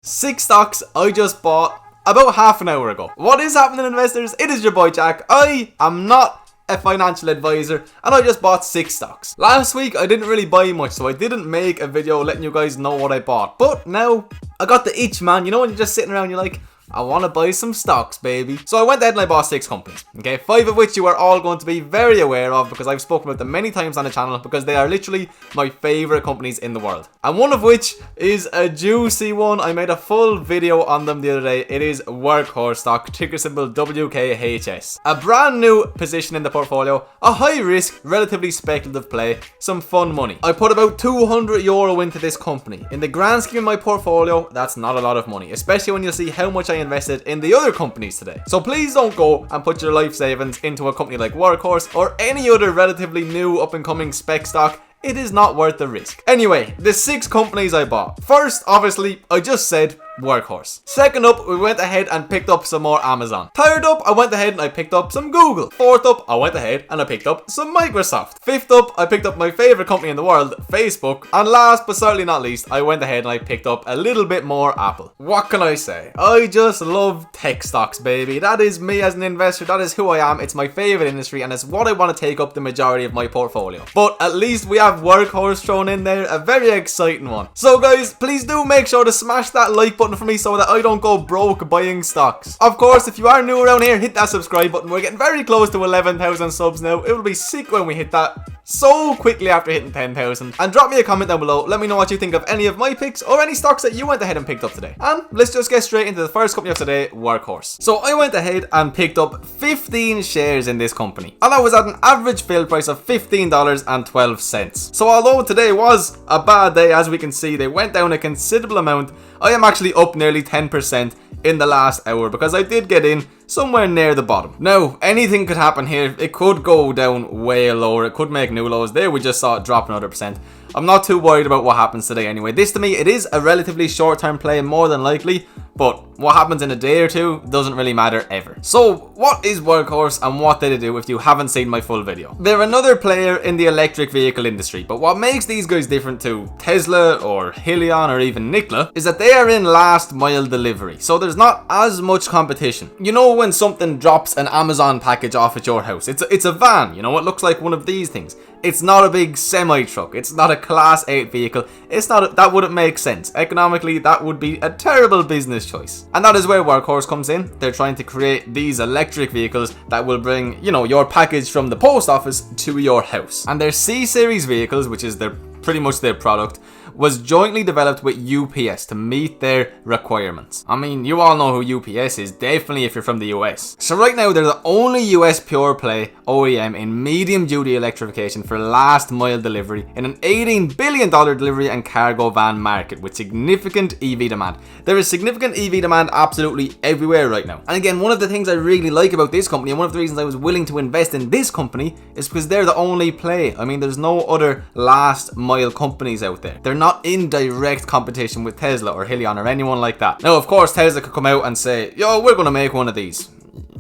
6 stocks I just bought about half an hour ago. What is happening, investors? It is your boy Jack. I am not a financial advisor and I just bought 6 stocks. Last week I didn't really buy much, so I didn't make a video letting you guys know what I bought. But now I got the itch, man. You know when you're just sitting around, you're like, I want to buy some stocks, baby. So I went ahead and I bought 6 companies, okay? 5 of which you are all going to be very aware of because I've spoken about them many times on the channel because they are literally my favorite companies in the world. And one of which is a juicy one. I made a full video on them the other day. It is Workhorse stock, ticker symbol WKHS. A brand new position in the portfolio, a high risk, relatively speculative play, some fun money. I put about €200 into this company. In the grand scheme of my portfolio, that's not a lot of money, especially when you see how much I invested in the other companies today. So please don't go and put your life savings into a company like Workhorse or any other relatively new up and coming spec stock. It is not worth the risk. Anyway, the 6 companies I bought. First, obviously, I just said Workhorse. Second up, we went ahead and picked up some more Amazon. Third up, I went ahead and I picked up some Google. Fourth up, I went ahead and I picked up some Microsoft. Fifth up, I picked up my favorite company in the world, Facebook. And last but certainly not least, I went ahead and I picked up a little bit more Apple. What can I say? I just love tech stocks, baby. That is me as an investor. That is who I am. It's my favorite industry and it's what I want to take up the majority of my portfolio. But at least we have Workhorse thrown in there, a very exciting one. So guys, please do make sure to smash that like button for me so that I don't go broke buying stocks. Of course, if you are new around here, hit that subscribe button. We're getting very close to 11,000 subs now. It will be sick when we hit that so quickly after hitting 10,000. And drop me a comment down below. Let me know what you think of any of my picks or any stocks that you went ahead and picked up today. And let's just get straight into the first company of today, Workhorse. So I went ahead and picked up 15 shares in this company. And that was at an average fill price of $15.12. So although today was a bad day, as we can see, they went down a considerable amount. I am actually up nearly 10% in the last hour because I did get in somewhere near the bottom. Now, anything could happen here. It could go down way lower. It could make new lows. There we just saw it drop another percent. I'm not too worried about what happens today anyway. This to me, it is a relatively short-term play more than likely, but what happens in a day or two doesn't really matter ever. So what is Workhorse and what did it do if you haven't seen my full video? They're another player in the electric vehicle industry, but what makes these guys different to Tesla or Hyliion or even Nikola is that they are in last mile delivery. So there's not as much competition. You know when something drops an Amazon package off at your house, it's a van, you know, it looks like one of these things. It's not a big semi-truck. It's not a class 8 vehicle. That wouldn't make sense. Economically, that would be a terrible business choice. And that is where Workhorse comes in. They're trying to create these electric vehicles that will bring, you know, your package from the post office to your house. And their C-Series vehicles, which is pretty much their product, was jointly developed with UPS to meet their requirements. I mean, you all know who UPS is, definitely if you're from the US. So right now, they're the only US pure play OEM in medium duty electrification for last mile delivery in an $18 billion delivery and cargo van market with significant EV demand. There is significant EV demand absolutely everywhere right now. And again, one of the things I really like about this company and one of the reasons I was willing to invest in this company is because they're the only play. I mean, there's no other last mile companies out there. They're not in direct competition with Tesla or Hyliion or anyone like that. Now, of course, Tesla could come out and say, yo, we're going to make one of these.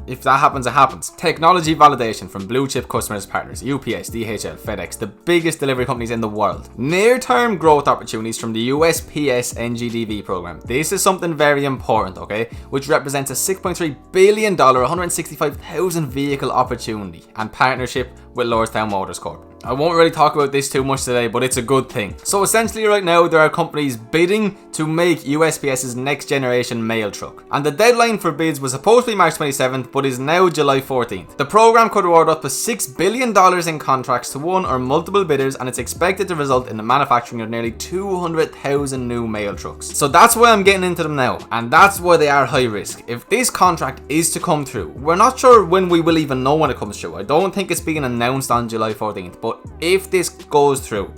If that happens, it happens. Technology validation from blue chip customers partners, UPS, DHL, FedEx, the biggest delivery companies in the world. Near-term growth opportunities from the USPS NGDV program. This is something very important, okay? Which represents a $6.3 billion, 165,000 vehicle opportunity and partnership with Lordstown Motors Corp. I won't really talk about this too much today, but it's a good thing. So essentially right now, there are companies bidding to make USPS's next generation mail truck. And the deadline for bids was supposed to be March 27th, but is now July 14th. The program could award up to $6 billion in contracts to one or multiple bidders, and it's expected to result in the manufacturing of nearly 200,000 new mail trucks. So that's why I'm getting into them now, and that's why they are high risk. If this contract is to come through, we're not sure when we will even know when it comes through. I don't think it's being announced on July 14th, but if this goes through,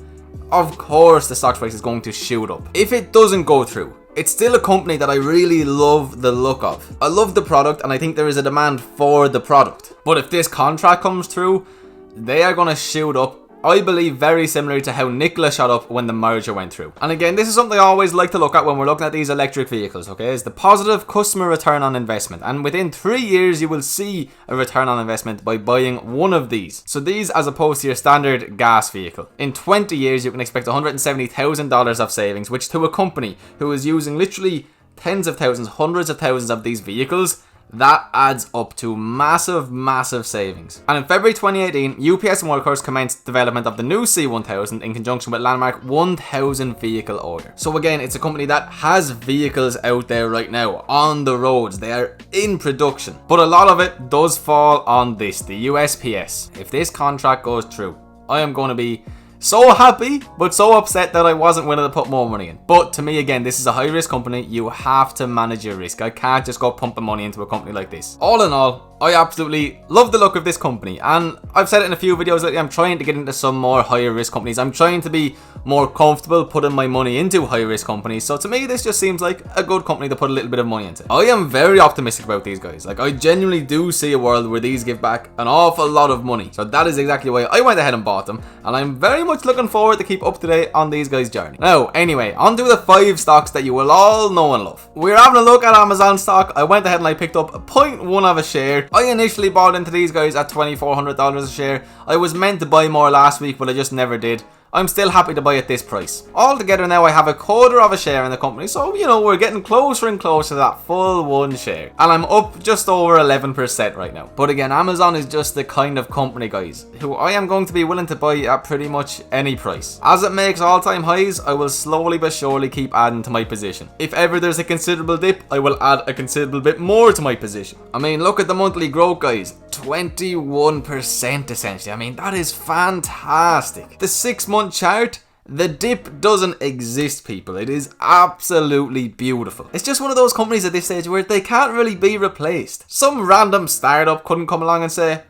of course the stock price is going to shoot up. If it doesn't go through, it's still a company that I really love the look of. I love the product and I think there is a demand for the product. But if this contract comes through, they are going to shoot up I believe very similar to how Nikola shot up when the merger went through. And again, this is something I always like to look at when we're looking at these electric vehicles, okay, is the positive customer return on investment. And within 3 years, you will see a return on investment by buying one of these. So these as opposed to your standard gas vehicle. In 20 years, you can expect $170,000 of savings, which to a company who is using literally tens of thousands, hundreds of thousands of these vehicles, that adds up to massive savings. And in February 2018, UPS and Workhorse commenced development of the new C1000 in conjunction with landmark 1000 vehicle order. So again, it's a company that has vehicles out there right now on the roads. They are in production. But a lot of it does fall on this, the USPS. If this contract goes through, I am going to be so happy, but so upset that I wasn't willing to put more money in. But to me, again, this is a high-risk company. You have to manage your risk. I can't just go pumping money into a company like this. All in all, I absolutely love the look of this company. And I've said it in a few videos lately, I'm trying to get into some more higher risk companies. I'm trying to be more comfortable putting my money into high risk companies. So to me, this just seems like a good company to put a little bit of money into. I am very optimistic about these guys. Like, I genuinely do see a world where these give back an awful lot of money. So that is exactly why I went ahead and bought them. And I'm very much looking forward to keep up to date on these guys' journey. Now, anyway, on to the 5 stocks that you will all know and love. We're having a look at Amazon stock. I went ahead and I picked up 0.1 of a share. I initially bought into these guys at $2,400 a share. I was meant to buy more last week, but I just never did. I'm still happy to buy at this price. Altogether now I have a quarter of a share in the company, so you know, we're getting closer and closer to that full 1 share. And I'm up just over 11% right now. But again, Amazon is just the kind of company, guys, who I am going to be willing to buy at pretty much any price. As it makes all-time highs, I will slowly but surely keep adding to my position. If ever there's a considerable dip, I will add a considerable bit more to my position. I mean, look at the monthly growth, guys. 21% essentially. I mean, that is fantastic. The 6-month chart, the dip doesn't exist, people. It is absolutely beautiful. It's just one of those companies at this stage where they can't really be replaced. Some random startup couldn't come along and say,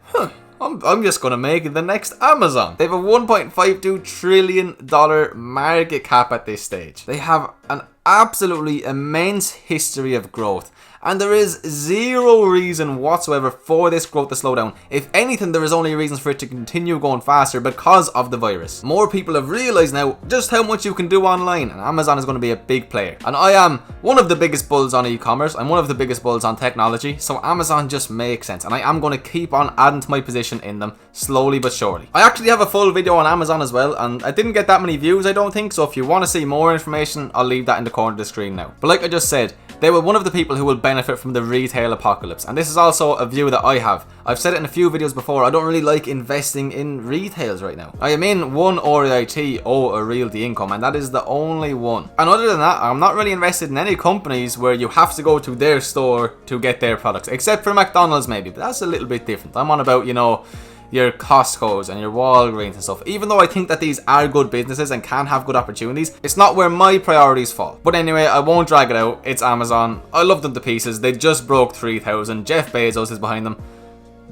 I'm just going to make the next Amazon. They have a $1.52 trillion market cap at this stage. They have an absolutely immense history of growth. And there is zero reason whatsoever for this growth to slow down. If anything, there is only reasons for it to continue going faster because of the virus. More people have realized now just how much you can do online, and Amazon is going to be a big player. And I am one of the biggest bulls on e-commerce. I'm one of the biggest bulls on technology. So Amazon just makes sense. And I am going to keep on adding to my position in them slowly but surely. I actually have a full video on Amazon as well, and I didn't get that many views, I don't think. So if you want to see more information, I'll leave that in the corner of the screen now. But like I just said, they were one of the people who will benefit from the retail apocalypse. And this is also a view that I have. I've said it in a few videos before, I don't really like investing in retails right now. I am in one REIT or a realty income, and that is the only one. And other than that, I'm not really invested in any companies where you have to go to their store to get their products. Except for McDonald's maybe, but that's a little bit different. I'm on about, you know, your Costco's and your Walgreens and stuff. Even though I think that these are good businesses and can have good opportunities, it's not where my priorities fall. But anyway, I won't drag it out. It's Amazon. I love them to pieces. They just broke 3,000. Jeff Bezos is behind them.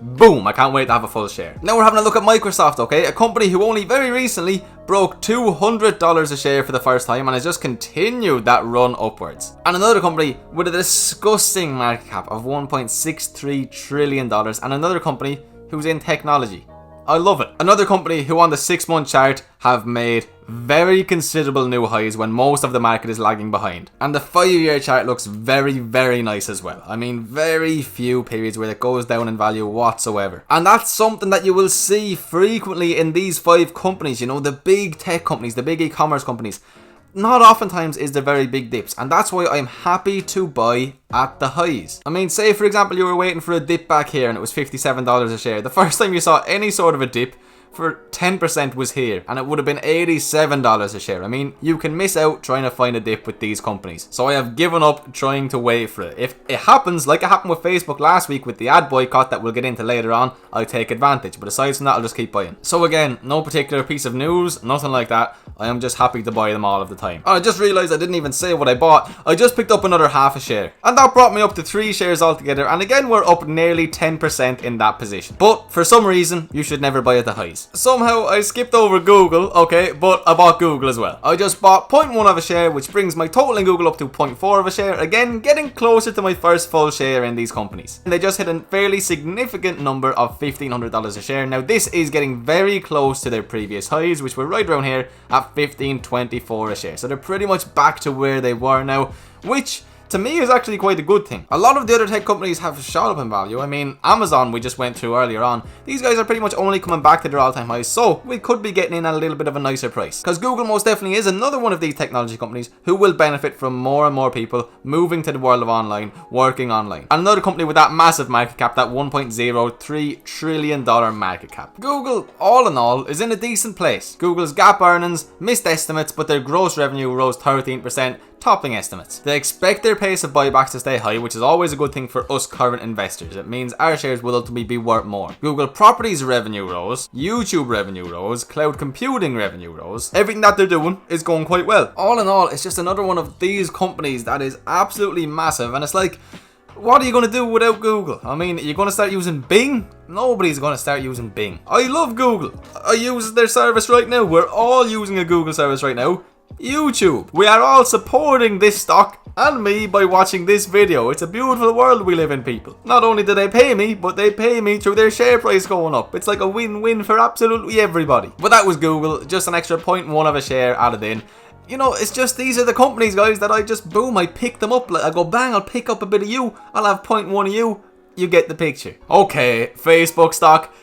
Boom, I can't wait to have a full share. Now we're having a look at Microsoft, okay? A company who only very recently broke $200 a share for the first time and has just continued that run upwards. And another company with a disgusting market cap of $1.63 trillion, and another company who's in technology. I love it. Another company who on the 6-month chart have made very considerable new highs when most of the market is lagging behind. And the 5-year chart looks very nice as well. I mean, very few periods where it goes down in value whatsoever. And that's something that you will see frequently in these 5 companies, you know, the big tech companies, the big e-commerce companies. Not oftentimes is there very big dips, and that's why I'm happy to buy at the highs. I mean, say for example you were waiting for a dip back here and it was $57 a share. The first time you saw any sort of a dip for 10% was here, and it would have been $87 a share. I mean, you can miss out trying to find a dip with these companies. So I have given up trying to wait for it. If it happens, like it happened with Facebook last week with the ad boycott that we'll get into later on, I'll take advantage. But aside from that, I'll just keep buying. So again, no particular piece of news, nothing like that. I am just happy to buy them all of the time. Oh, I just realized I didn't even say what I bought. I just picked up another half a share. And that brought me up to 3 shares altogether. And again, we're up nearly 10% in that position. But for some reason, you should never buy at the highs. Somehow I skipped over Google, okay, but I bought Google as well. I just bought 0.1 of a share, which brings my total in Google up to 0.4 of a share. Again, getting closer to my first full share in these companies. And they just hit a fairly significant number of $1,500 a share. Now this is getting very close to their previous highs, which were right around here at $1,524 a share. So they're pretty much back to where they were now, which to me is actually quite a good thing. A lot of the other tech companies have shot up in value. I mean, Amazon we just went through earlier on. These guys are pretty much only coming back to their all-time highs, so we could be getting in at a little bit of a nicer price. Because Google most definitely is another one of these technology companies who will benefit from more and more people moving to the world of online, working online. And another company with that massive market cap, that $1.03 trillion market cap. Google, all in all, is in a decent place. Google's GAAP earnings missed estimates, but their gross revenue rose 13%, topping estimates. They expect their pace of buybacks to stay high, which is always a good thing for us current investors. It means our shares will ultimately be worth more. Google Properties revenue rose, YouTube revenue rose, cloud computing revenue rose. Everything that they're doing is going quite well. All in all, it's just another one of these companies that is absolutely massive, and it's like, what are you going to do without Google? I mean, you're going to start using Bing? Nobody's going to start using Bing. I love Google. I use their service right now. We're all using a Google service right now. YouTube. We are all supporting this stock and me by watching this video. It's a beautiful world we live in, people. Not only do they pay me, but they pay me through their share price going up. It's like a win-win for absolutely everybody. But that was Google. Just an extra 0.1 of a share added in. You know, it's just, these are the companies, guys, that I just, boom, I pick them up. Like, I go, bang, I'll pick up a bit of you. I'll have 0.1 of you. You get the picture. Okay, Facebook stock.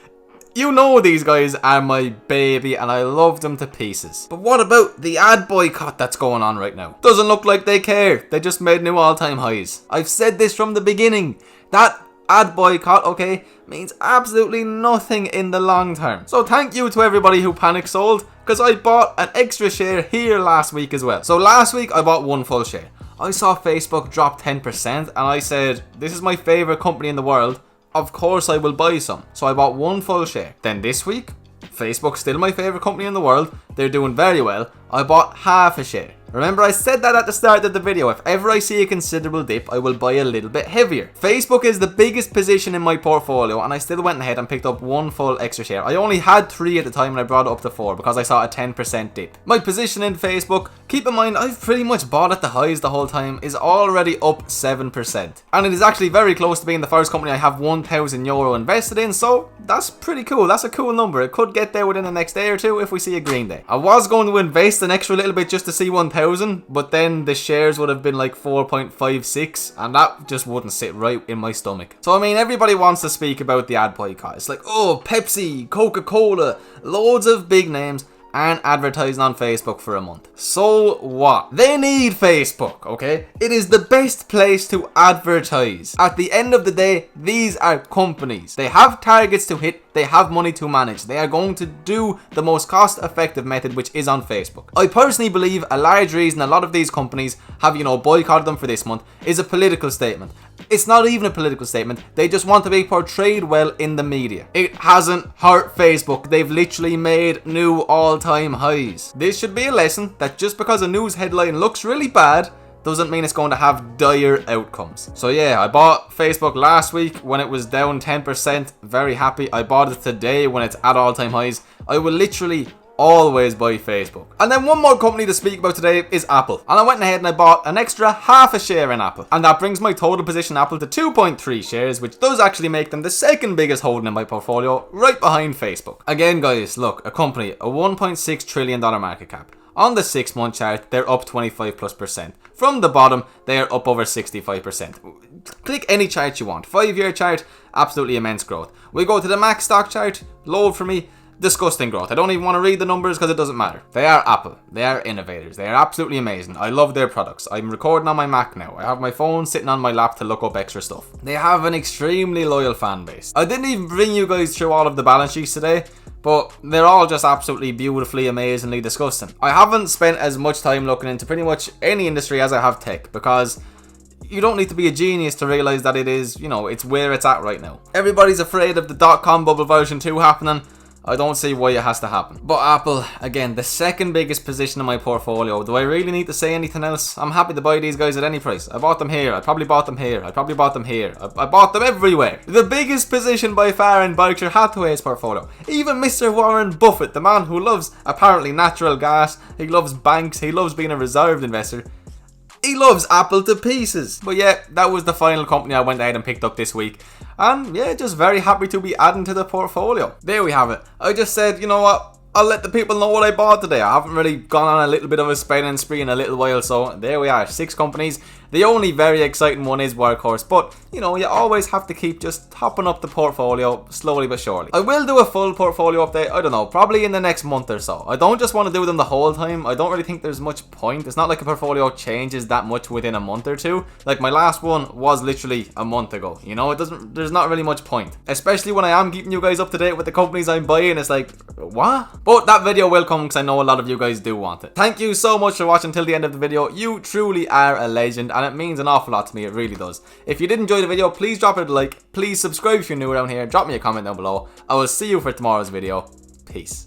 You know these guys are my baby and I love them to pieces. But what about the ad boycott that's going on right now? Doesn't look like they care. They just made new all-time highs. I've said this from the beginning. That ad boycott, okay, means absolutely nothing in the long term. So thank you to everybody who panic sold, because I bought an extra share here last week as well. So last week I bought one full share. I saw Facebook drop 10% and I said, this is my favorite company in the world. Of course I will buy some. So I bought one full share. Then this week, Facebook's still my favorite company in the world. They're doing very well. I bought half a share. Remember, I said that at the start of the video. If ever I see a considerable dip, I will buy a little bit heavier. Facebook is the biggest position in my portfolio, and I still went ahead and picked up one full extra share. I only had 3 at the time, and I brought it up to 4 because I saw a 10% dip. My position in Facebook, keep in mind, I've pretty much bought at the highs the whole time, is already up 7%. And it is actually very close to being the first company I have €1,000 invested in, so that's pretty cool. That's a cool number. It could get there within the next day or two if we see a green day. I was going to invest an extra little bit just to see 1,000, but then the shares would have been like 4.56, and that just wouldn't sit right in my stomach. So I mean, everybody wants to speak about the ad boycott. It's like, oh, Pepsi, Coca-Cola, loads of big names aren't advertising on Facebook for a month. So what? They need Facebook, okay? It is the best place to advertise. At the end of the day, these are companies. They have targets to hit. They have money to manage. They are going to do the most cost-effective method, which is on Facebook. I personally believe a large reason a lot of these companies have, boycotted them for this month is a political statement. It's not even a political statement. They just want to be portrayed well in the media. It hasn't hurt Facebook. They've literally made new all-time highs. This should be a lesson that just because a news headline looks really bad doesn't mean it's going to have dire outcomes. So yeah, I bought Facebook last week when it was down 10%. Very happy. I bought it today when it's at all-time highs. I will literally always buy Facebook. And then one more company to speak about today is Apple. And I went ahead and I bought an extra half a share in Apple. And that brings my total position in Apple to 2.3 shares, which does actually make them the second biggest holding in my portfolio, right behind Facebook. Again, guys, look, a company, a $1.6 trillion market cap. On the 6-month chart, they're up 25+%. From the bottom, they are up over 65%. Click any chart you want. 5-year chart, absolutely immense growth. We go to the max stock chart, low for me, disgusting growth. I don't even want to read the numbers because it doesn't matter. They are Apple. They are innovators. They are absolutely amazing. I love their products. I'm recording on my Mac now. I have my phone sitting on my lap to look up extra stuff. They have an extremely loyal fan base. I didn't even bring you guys through all of the balance sheets today, but they're all just absolutely beautifully, amazingly disgusting. I haven't spent as much time looking into pretty much any industry as I have tech, because you don't need to be a genius to realize that it is, it's where it's at right now. Everybody's afraid of the dot-com bubble version 2 happening. I don't see why it has to happen. But Apple, again, the second biggest position in my portfolio. Do I really need to say anything else? I'm happy to buy these guys at any price. I bought them here. I probably bought them here. I probably bought them here. I bought them everywhere. The biggest position by far in Berkshire Hathaway's portfolio. Even Mr. Warren Buffett, the man who loves apparently natural gas, he loves banks, he loves being a reserved investor. He loves Apple to pieces. But yeah, that was the final company I went ahead and picked up this week. And yeah, just very happy to be adding to the portfolio. There we have it. I just said, you know what? I'll let the people know what I bought today. I haven't really gone on a little bit of a spending spree in a little while. So there we are. 6 companies. The only very exciting one is Workhorse, but you know, you always have to keep just topping up the portfolio slowly but surely. I will do a full portfolio update, I don't know, probably in the next month or so. I don't just want to do them the whole time. I don't really think there's much point. It's not like a portfolio changes that much within a month or two. Like my last one was literally a month ago, you know, there's not really much point. Especially when I am keeping you guys up to date with the companies I'm buying, it's like, what? But that video will come because I know a lot of you guys do want it. Thank you so much for watching till the end of the video. You truly are a legend and it means an awful lot to me, it really does. If you did enjoy the video, please drop it a like. Please subscribe if you're new around here. Drop me a comment down below. I will see you for tomorrow's video. Peace.